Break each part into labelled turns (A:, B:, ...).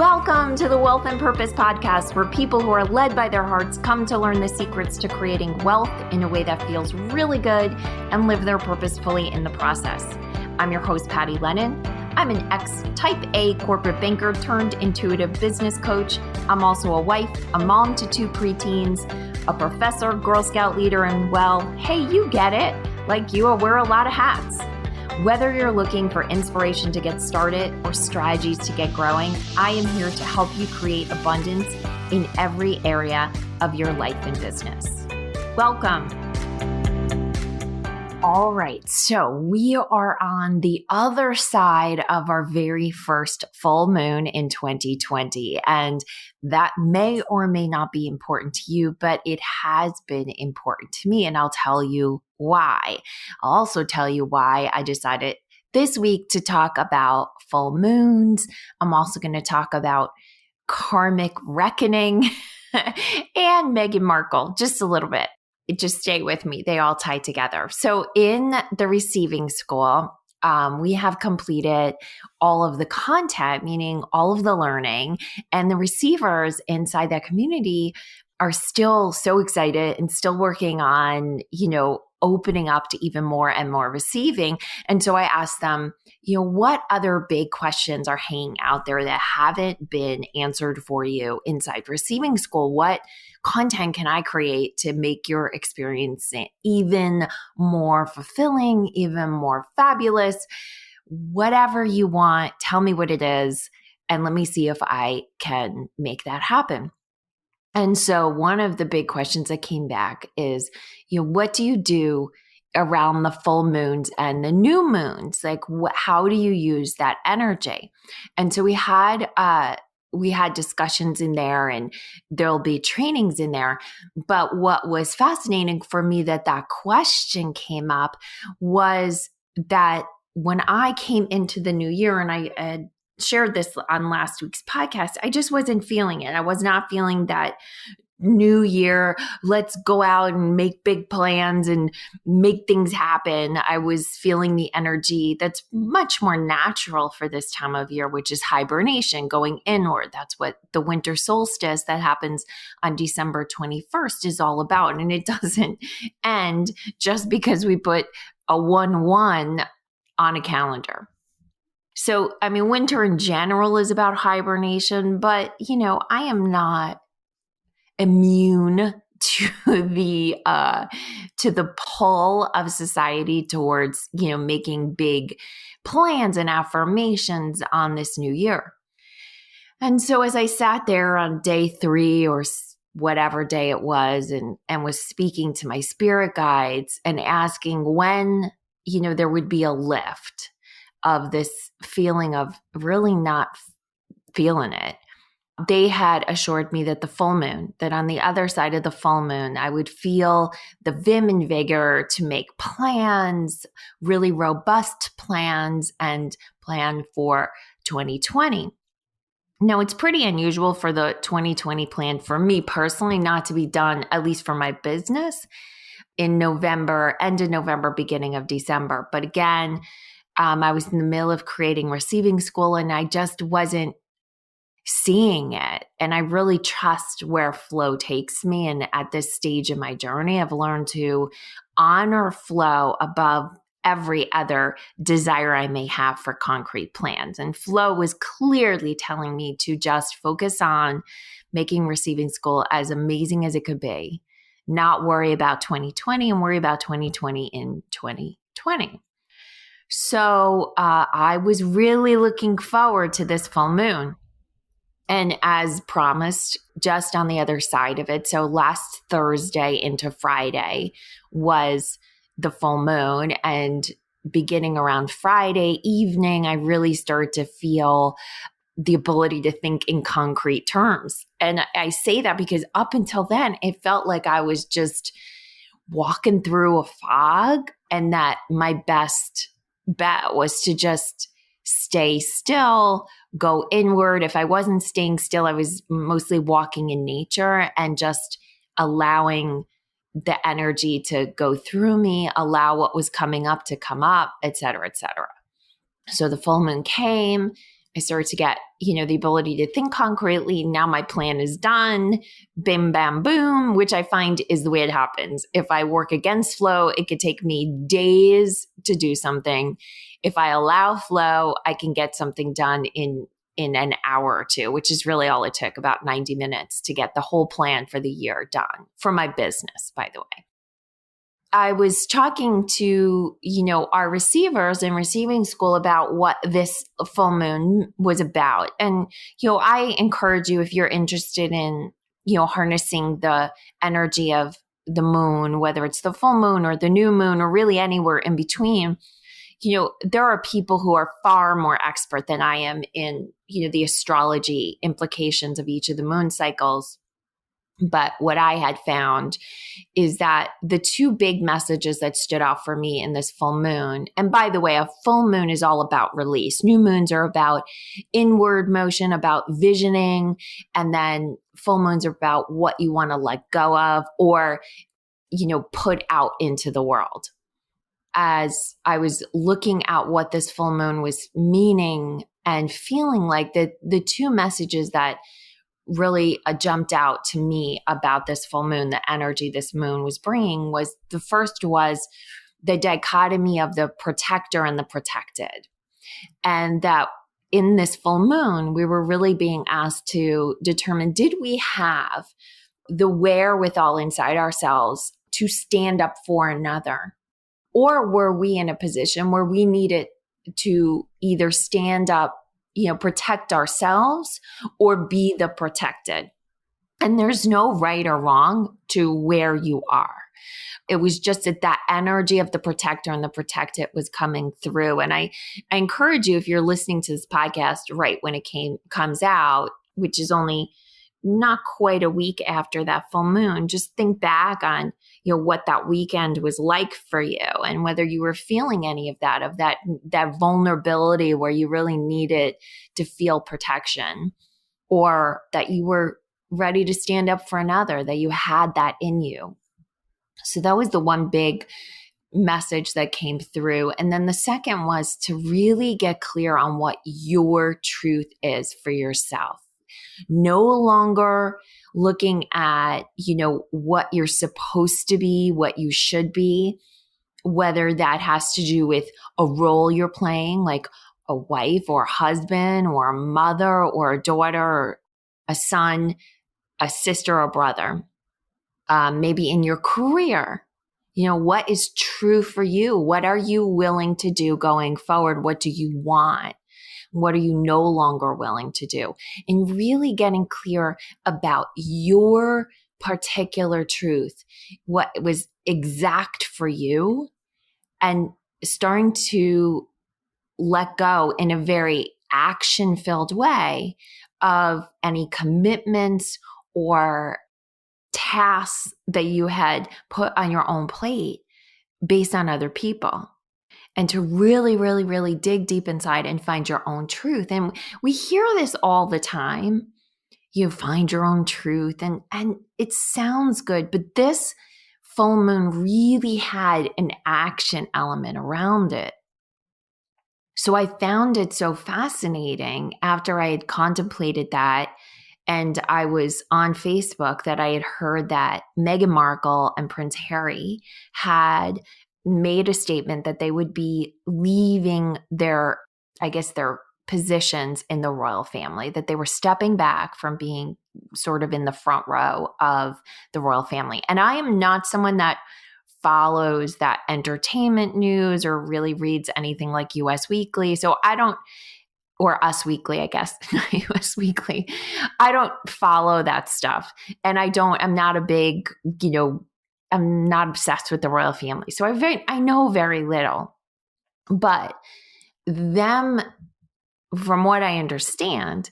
A: Welcome to the Wealth and Purpose podcast, where people who are led by their hearts come to learn the secrets to creating wealth in a way that feels really good and live their purpose fully in the process. I'm your host, Patty Lennon. I'm an ex-type A corporate banker turned intuitive business coach. I'm also a wife, a mom to 2 preteens, a professor, Girl Scout leader, and well, hey, you get it. Like you, I wear a lot of hats. Whether you're looking for inspiration to get started or strategies to get growing, I am here to help you create abundance in every area of your life and business. Welcome. All right, so we are on the other side of our very first full moon in 2020, and that may or may not be important to you, but it has been important to me, and I'll tell you why. I'll also tell you why I decided this week to talk about full moons. I'm also going to talk about karmic reckoning and Meghan Markle, just a little bit. Just stay with me. They all tie together. So in the receiving school, we have completed all of the content, meaning all of the learning, and the receivers inside that community are still so excited and still working on, opening up to even more and more receiving. And so I asked them, what other big questions are hanging out there that haven't been answered for you inside receiving school? What content can I create to make your experience even more fulfilling, even more fabulous? Whatever you want, tell me what it is, and let me see if I can make that happen. And so one of the big questions that came back is, what do you do around the full moons and the new moons? Like, how do you use that energy? And so we had discussions in there, and there'll be trainings in there. But what was fascinating for me that question came up was that when I came into the new year, and I shared this on last week's podcast, I just wasn't feeling it. I was not feeling that new year, let's go out and make big plans and make things happen. I was feeling the energy that's much more natural for this time of year, which is hibernation, going inward. That's what the winter solstice that happens on December 21st is all about. And it doesn't end just because we put a 1-1 on a calendar. So, winter in general is about hibernation, but, I am not immune to the pull of society towards, making big plans and affirmations on this new year. And so as I sat there on day 3 or whatever day it was and was speaking to my spirit guides and asking when, there would be a lift of this feeling of really not feeling it, they had assured me that that on the other side of the full moon, I would feel the vim and vigor to make plans, really robust plans, and plan for 2020. Now, it's pretty unusual for the 2020 plan for me personally not to be done, at least for my business, in November, end of November, beginning of December. But again, I was in the middle of creating receiving school, and I just wasn't seeing it. And I really trust where flow takes me. And at this stage in my journey, I've learned to honor flow above every other desire I may have for concrete plans. And flow was clearly telling me to just focus on making receiving school as amazing as it could be, not worry about 2020 and worry about 2020 in 2020. So I was really looking forward to this full moon. And as promised, just on the other side of it, so last Thursday into Friday was the full moon. And beginning around Friday evening, I really started to feel the ability to think in concrete terms. And I say that because up until then, it felt like I was just walking through a fog, and that my best bet was to just stay still, go inward. If I wasn't staying still, I was mostly walking in nature and just allowing the energy to go through me, allow what was coming up to come up, et cetera, et cetera. So the full moon came. I started to get, the ability to think concretely. Now my plan is done. Bim, bam, boom, which I find is the way it happens. If I work against flow, it could take me days to do something. If I allow flow, I can get something done in an hour or two, which is really all it took, about 90 minutes to get the whole plan for the year done for my business, by the way. I was talking to, our receivers in receiving school about what this full moon was about. And, I encourage you, if you're interested in, harnessing the energy of the moon, whether it's the full moon or the new moon or really anywhere in between, there are people who are far more expert than I am in, the astrology implications of each of the moon cycles. But what I had found is that the two big messages that stood out for me in this full moon, and by the way, a full moon is all about release. New moons are about inward motion, about visioning, and then full moons are about what you want to let go of or, put out into the world. As I was looking at what this full moon was meaning and feeling like the two messages that really jumped out to me about this full moon, the energy this moon was bringing, was the first was the dichotomy of the protector and the protected. And that in this full moon, we were really being asked to determine, did we have the wherewithal inside ourselves to stand up for another? Or were we in a position where we needed to either stand up, protect ourselves or be the protected? And there's no right or wrong to where you are. It was just that energy of the protector and the protected was coming through. And I encourage you, if you're listening to this podcast right when it comes out, which is only not quite a week after that full moon, just think back on, what that weekend was like for you and whether you were feeling any of that vulnerability where you really needed to feel protection, or that you were ready to stand up for another, that you had that in you. So that was the one big message that came through. And then the second was to really get clear on what your truth is for yourself. No longer looking at, what you're supposed to be, what you should be, whether that has to do with a role you're playing, like a wife or a husband or a mother or a daughter or a son, a sister or brother, maybe in your career. What is true for you? What are you willing to do going forward? What do you want? What are you no longer willing to do? And really getting clear about your particular truth, what was exact for you, and starting to let go in a very action-filled way of any commitments or tasks that you had put on your own plate based on other people. And to really, really, really dig deep inside and find your own truth. And we hear this all the time. You find your own truth. And it sounds good, but this full moon really had an action element around it. So I found it so fascinating after I had contemplated that. And I was on Facebook that I had heard that Meghan Markle and Prince Harry had made a statement that they would be leaving their positions in the royal family, that they were stepping back from being sort of in the front row of the royal family. And I am not someone that follows that entertainment news or really reads anything like US Weekly. So I don't, or Us Weekly, I guess, not US Weekly. I don't follow that stuff. And I'm not a big, I'm not obsessed with the royal family. So I know very little. But them, from what I understand,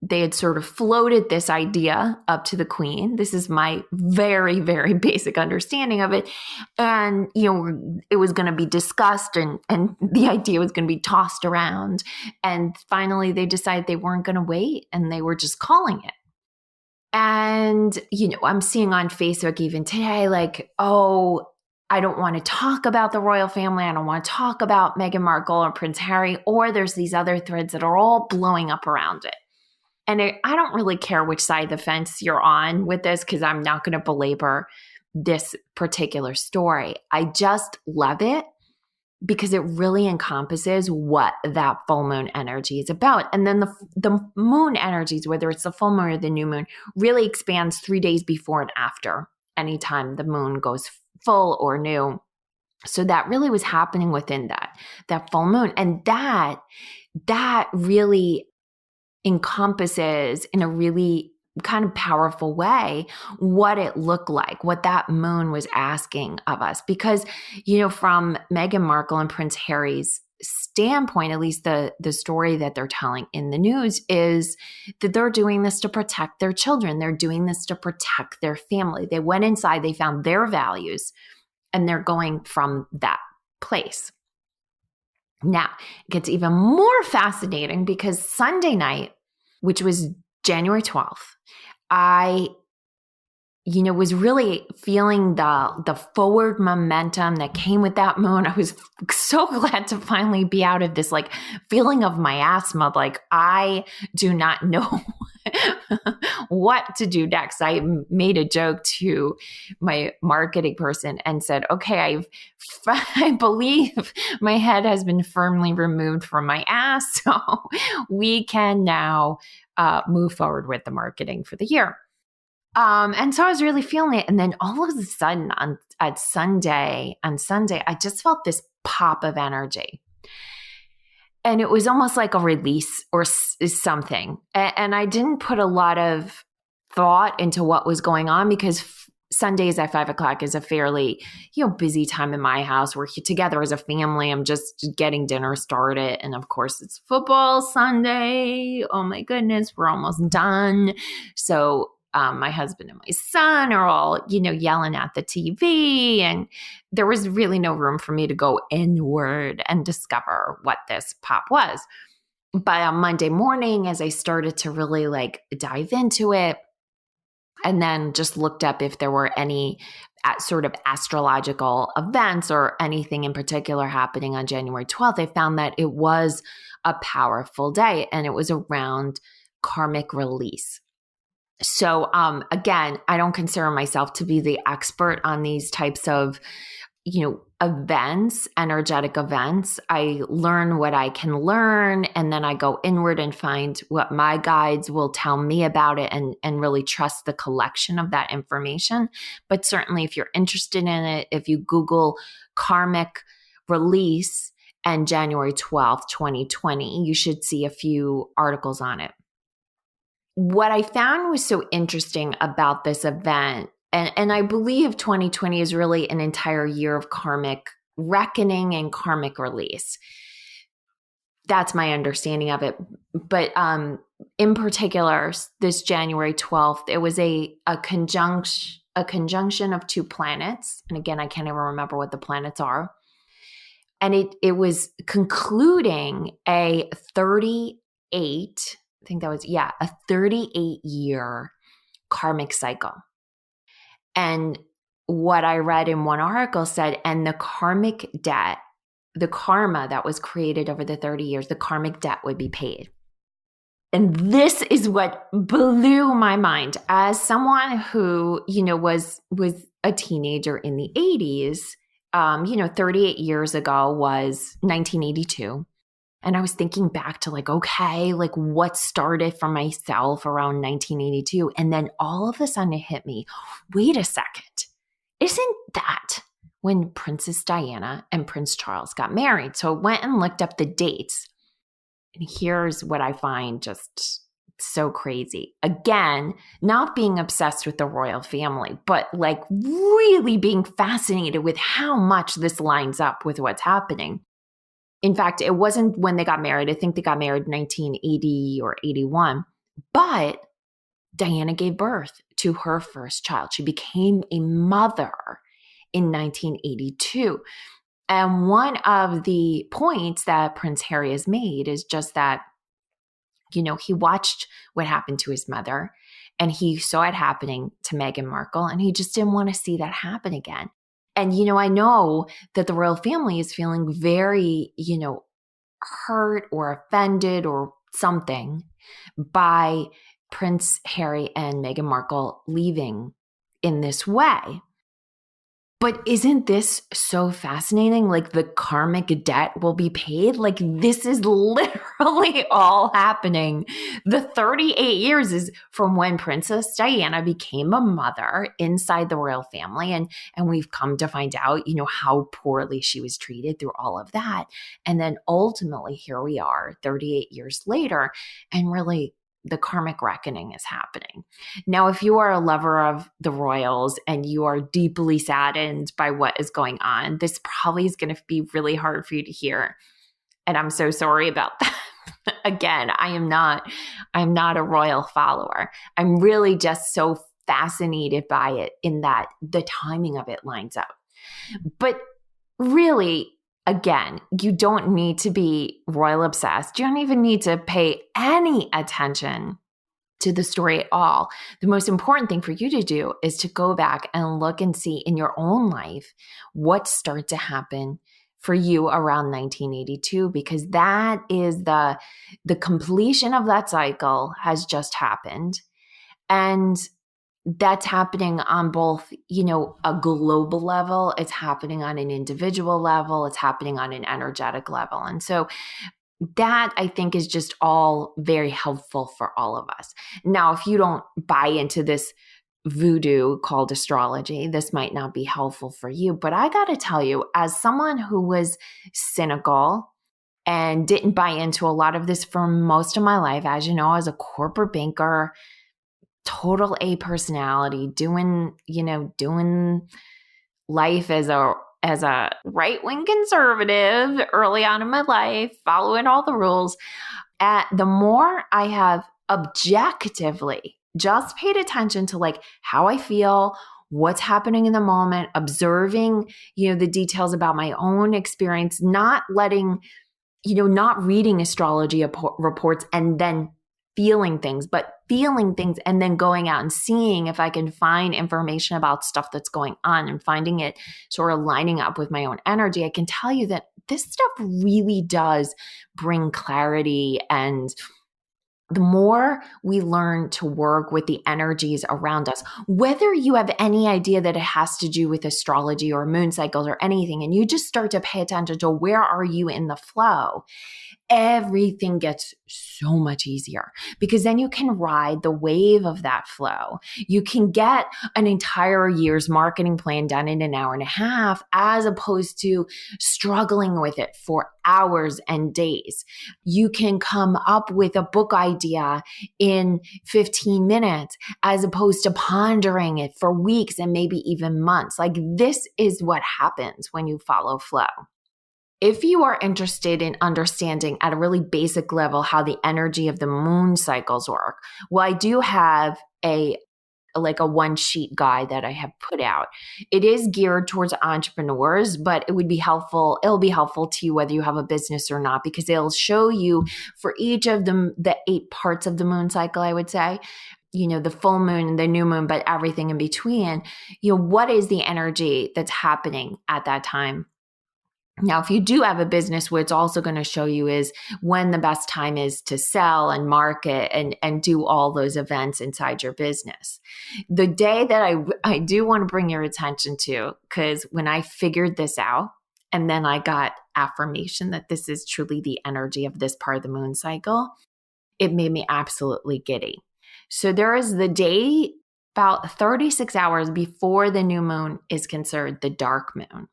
A: they had sort of floated this idea up to the queen. This is my very, very basic understanding of it. And, it was going to be discussed and the idea was going to be tossed around. And finally, they decided they weren't going to wait and they were just calling it. And, I'm seeing on Facebook even today, like, oh, I don't want to talk about the royal family. I don't want to talk about Meghan Markle or Prince Harry, or there's these other threads that are all blowing up around it. And I don't really care which side of the fence you're on with this, because I'm not going to belabor this particular story. I just love it because it really encompasses what that full moon energy is about. And then the moon energies, whether it's the full moon or the new moon, really expands 3 days before and after, anytime the moon goes full or new. So that really was happening within that full moon. And that really encompasses in a really kind of powerful way what it looked like, what that moon was asking of us. Because, from Meghan Markle and Prince Harry's standpoint, at least the story that they're telling in the news is that they're doing this to protect their children. They're doing this to protect their family. They went inside, they found their values, and they're going from that place. Now, it gets even more fascinating because Sunday night, which was January 12th, I, was really feeling the forward momentum that came with that moon. I was so glad to finally be out of this feeling of my asthma. I do not know what to do next. I made a joke to my marketing person and said, okay, I believe my head has been firmly removed from my ass. So we can now move forward with the marketing for the year. And so I was really feeling it. And then all of a sudden on Sunday, I just felt this pop of energy. And it was almost like a release or something. And I didn't put a lot of thought into what was going on, because Sundays at 5:00 is a fairly, busy time in my house. We're together as a family. I'm just getting dinner started. And of course, it's football Sunday. Oh my goodness, we're almost done. So my husband and my son are all, yelling at the TV. And there was really no room for me to go inward and discover what this pop was. But on Monday morning, as I started to really dive into it, and then just looked up if there were any sort of astrological events or anything in particular happening on January 12th, I found that it was a powerful day, and it was around karmic release. So again, I don't consider myself to be the expert on these types of, events, energetic events. I learn what I can learn, and then I go inward and find what my guides will tell me about it, and really trust the collection of that information. But certainly if you're interested in it, if you Google karmic release and January 12th, 2020, you should see a few articles on it. What I found was so interesting about this event, and I believe 2020 is really an entire year of karmic reckoning and karmic release. That's my understanding of it. But in particular, this January 12th, it was a conjunction of two planets. And again, I can't even remember what the planets are. And it was concluding a 38-year karmic cycle. And what I read in one article said, and the karmic debt, the karma that was created over the 30 years, the karmic debt would be paid. And this is what blew my mind as someone who, was a teenager in the 80s. 38 years ago was 1982. And I was thinking back to what started for myself around 1982. And then all of a sudden it hit me, wait a second, isn't that when Princess Diana and Prince Charles got married? So I went and looked up the dates. And here's what I find just so crazy. Again, not being obsessed with the royal family, but really being fascinated with how much this lines up with what's happening. In fact, it wasn't when they got married. I think they got married in 1980 or 81. But Diana gave birth to her first child. She became a mother in 1982. And one of the points that Prince Harry has made is just that, he watched what happened to his mother, and he saw it happening to Meghan Markle, and he just didn't want to see that happen again. And, I know that the royal family is feeling very, hurt or offended or something by Prince Harry and Meghan Markle leaving in this way. But isn't this so fascinating? Like the karmic debt will be paid. Like this is literally all happening. The 38 years is from when Princess Diana became a mother inside the royal family. And we've come to find out, how poorly she was treated through all of that. And then ultimately here we are 38 years later, and really the karmic reckoning is happening. Now, if you are a lover of the royals and you are deeply saddened by what is going on, this probably is going to be really hard for you to hear. And I'm so sorry about that. Again, I'm not a royal follower. I'm really just so fascinated by it in that the timing of it lines up. But really, again, you don't need to be royal obsessed. You don't even need to pay any attention to the story at all. The most important thing for you to do is to go back and look and see in your own life what started to happen for you around 1982, because that is the completion of that cycle has just happened. And that's happening on both, a global level. It's happening on an individual level. It's happening on an energetic level. And so that I think is just all very helpful for all of us. Now, if you don't buy into this voodoo called astrology, this might not be helpful for you. But I got to tell you, as someone who was cynical and didn't buy into a lot of this for most of my life, as you know, as a corporate banker, total A personality, doing life as a right-wing conservative early on in my life, following all the rules. The more I have objectively just paid attention to like how I feel, what's happening in the moment, observing, the details about my own experience, not reading astrology reports and then feeling things, but feeling things and then going out and seeing if I can find information about stuff that's going on and finding it sort of lining up with my own energy. I can tell you that this stuff really does bring clarity. And the more we learn to work with the energies around us, whether you have any idea that it has to do with astrology or moon cycles or anything, and you just start to pay attention to where are you in the flow, everything gets so much easier because then you can ride the wave of that flow. You can get an entire year's marketing plan done in an hour and a half, as opposed to struggling with it for hours and days. You can come up with a book idea in 15 minutes, as opposed to pondering it for weeks and maybe even months. Like this is what happens when you follow flow. If you are interested in understanding at a really basic level how the energy of the moon cycles work, well, I do have a one sheet guide that I have put out. It is geared towards entrepreneurs, but it would be helpful. It'll be helpful to you whether you have a business or not, because it'll show you for each of the 8 parts of the moon cycle, I would say, the full moon and the new moon, but everything in between, what is the energy that's happening at that time. Now, if you do have a business, what it's also going to show you is when the best time is to sell and market and do all those events inside your business. The day that I do want to bring your attention to, because when I figured this out and then I got affirmation that this is truly the energy of this part of the moon cycle, it made me absolutely giddy. So there is the day about 36 hours before the new moon is considered the dark moon.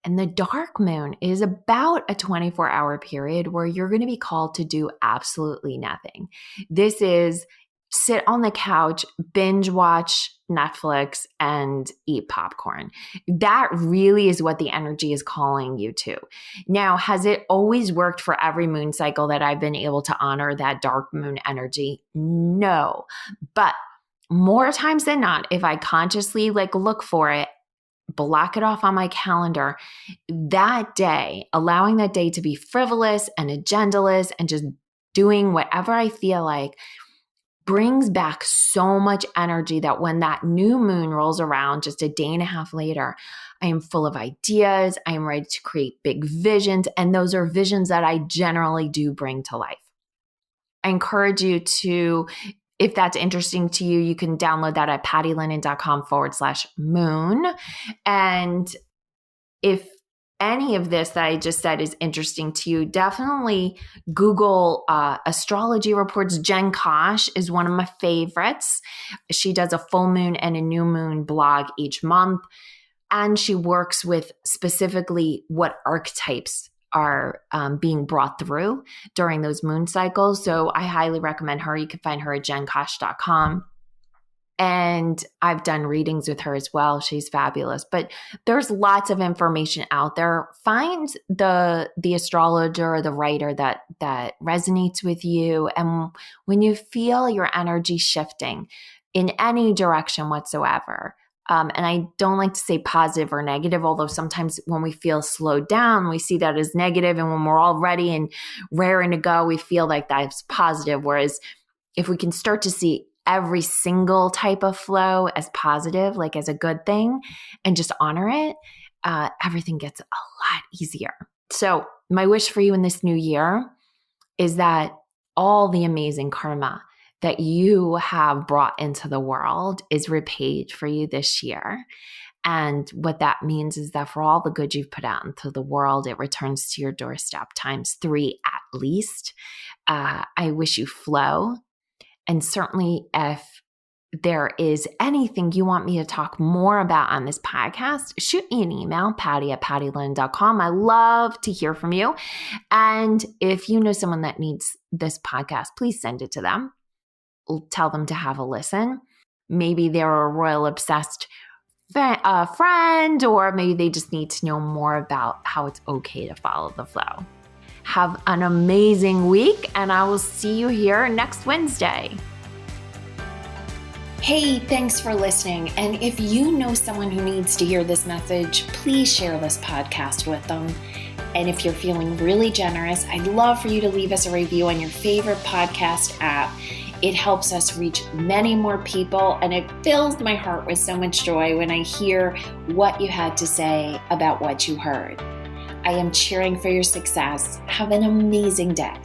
A: And the dark moon is about a 24-hour period where you're going to be called to do absolutely nothing. This is sit on the couch, binge watch Netflix, and eat popcorn. That really is what the energy is calling you to. Now, has it always worked for every moon cycle that I've been able to honor that dark moon energy? No. But more times than not, if I consciously look for it, block it off on my calendar, that day, allowing that day to be frivolous and agendaless and just doing whatever I feel like, brings back so much energy that when that new moon rolls around just a day and a half later, I am full of ideas. I am ready to create big visions. And those are visions that I generally do bring to life. I encourage you to, if that's interesting to you, you can download that at pattylennon.com/moon. And if any of this that I just said is interesting to you, definitely Google astrology reports. Jen Kosh is one of my favorites. She does a full moon and a new moon blog each month. And she works with specifically what archetypes are being brought through during those moon cycles. So I highly recommend her. You can find her at jenkosh.com. And I've done readings with her as well. She's fabulous. But there's lots of information out there. Find the astrologer or the writer that resonates with you. And when you feel your energy shifting in any direction whatsoever, and I don't like to say positive or negative, although sometimes when we feel slowed down, we see that as negative. And when we're all ready and raring to go, we feel like that's positive. Whereas if we can start to see every single type of flow as positive, like as a good thing, and just honor it, everything gets a lot easier. So my wish for you in this new year is that all the amazing karma that you have brought into the world is repaid for you this year. And what that means is that for all the good you've put out into the world, it returns to your doorstep ×3 at least. I wish you flow. And certainly if there is anything you want me to talk more about on this podcast, shoot me an email, patty@pattylennon.com. I love to hear from you. And if you know someone that needs this podcast, please send it to them. Tell them to have a listen. Maybe they're a royal obsessed friend, or maybe they just need to know more about how it's okay to follow the flow. Have an amazing week, and I will see you here next Wednesday. Hey, thanks for listening. And if you know someone who needs to hear this message, please share this podcast with them. And if you're feeling really generous, I'd love for you to leave us a review on your favorite podcast app. It helps us reach many more people, and it fills my heart with so much joy when I hear what you had to say about what you heard. I am cheering for your success. Have an amazing day.